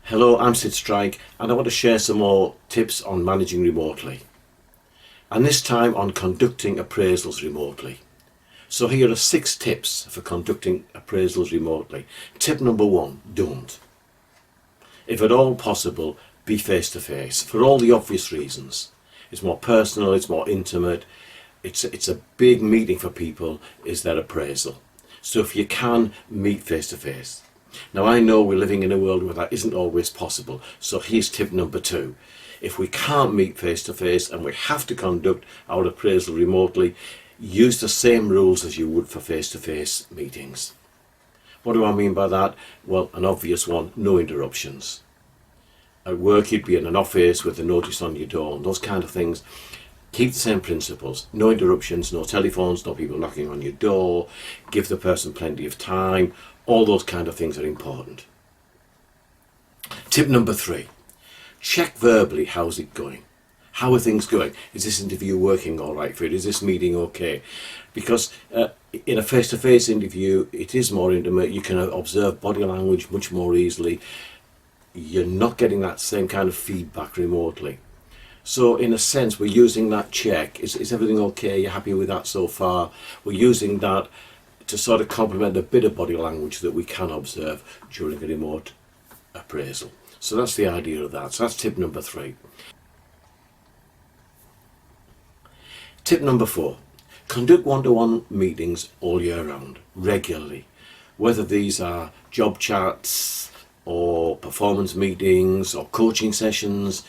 Hello, I'm Sid Strike and I want to share some more tips on managing remotely. And this time on conducting appraisals remotely. So here are 6 tips for conducting appraisals remotely. Tip number 1, don't. If at all possible, be face to face for all the obvious reasons. It's more personal, it's more intimate, it's a big meeting for people, is their appraisal. So if you can, meet face to face. Now I know we're living in a world where that isn't always possible, so here's tip number 2. If we can't meet face to face and we have to conduct our appraisal remotely, use the same rules as you would for face to face meetings. What do I mean by that? Well, an obvious one, no interruptions. At work you'd be in an office with a notice on your door and those kind of things. Keep the same principles. No interruptions, no telephones, no people knocking on your door. Give the person plenty of time. All those kind of things are important. Tip number 3. Check verbally, how's it going? How are things going? Is this interview working all right for you? Is this meeting okay? Because in a face-to-face interview, it is more intimate. You can observe body language much more easily. You're not getting that same kind of feedback remotely. So in a sense, we're using that check. Is everything okay? You're happy with that so far? We're using that to sort of complement a bit of body language that we can observe during a remote appraisal. So that's the idea of that. So that's tip number 3. Tip number 4. Conduct one-to-one meetings all year round, regularly. Whether these are job chats or performance meetings or coaching sessions,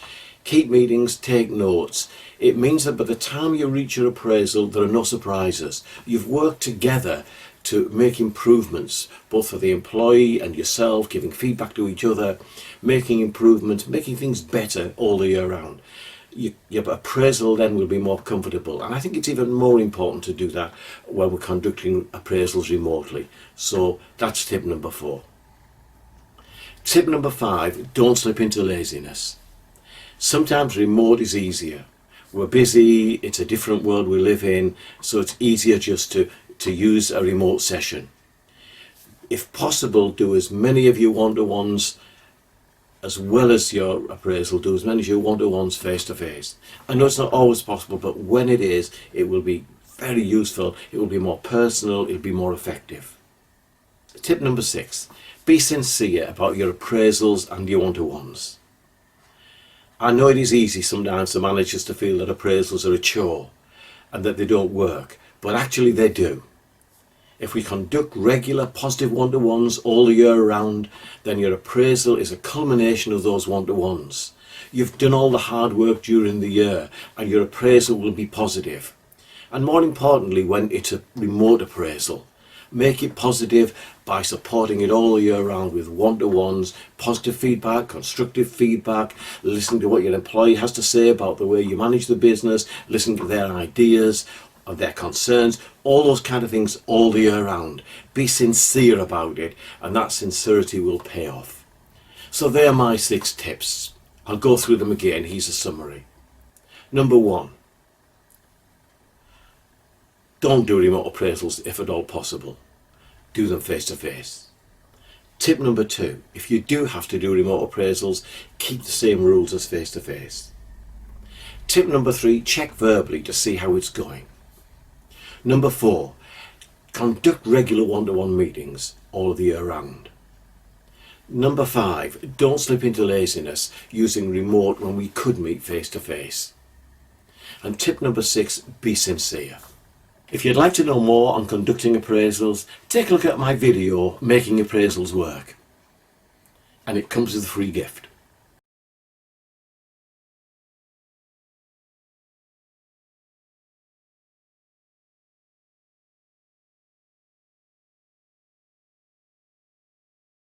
keep meetings, take notes. It means that by the time you reach your appraisal, there are no surprises. You've worked together to make improvements, both for the employee and yourself, giving feedback to each other, making improvements, making things better all the year round. Your appraisal then will be more comfortable. And I think it's even more important to do that when we're conducting appraisals remotely. So that's tip number 4. Tip number 5, don't slip into laziness. Sometimes remote is easier. We're busy, it's a different world we live in, so it's easier just to use a remote session. If possible, do as many of your one-to-ones as well as your appraisal, do as many as your one-to-ones face-to-face. I know it's not always possible, but when it is, it will be very useful, it will be more personal, it'll be more effective. Tip number 6, be sincere about your appraisals and your one-to-ones. I know it is easy sometimes for managers to feel that appraisals are a chore and that they don't work, but actually they do. If we conduct regular positive one-to-ones all the year round, then your appraisal is a culmination of those one-to-ones. You've done all the hard work during the year and your appraisal will be positive. And more importantly, when it's a remote appraisal, make it positive by supporting it all year round with one-to-ones, positive feedback, constructive feedback, listening to what your employee has to say about the way you manage the business, listening to their ideas, of their concerns, all those kind of things all the year round. Be sincere about it and that sincerity will pay off. So there are my 6 tips. I'll go through them again. Here's a summary. Number 1. Don't do remote appraisals if at all possible. Do them face to face. Tip number 2. If you do have to do remote appraisals, keep the same rules as face to face. Tip number 3. Check verbally to see how it's going. Number 4, conduct regular one-to-one meetings all the year round. Number 5, don't slip into laziness using remote when we could meet face to face. And tip number 6, be sincere. If you'd like to know more on conducting appraisals, take a look at my video, Making Appraisals Work. And it comes with a free gift.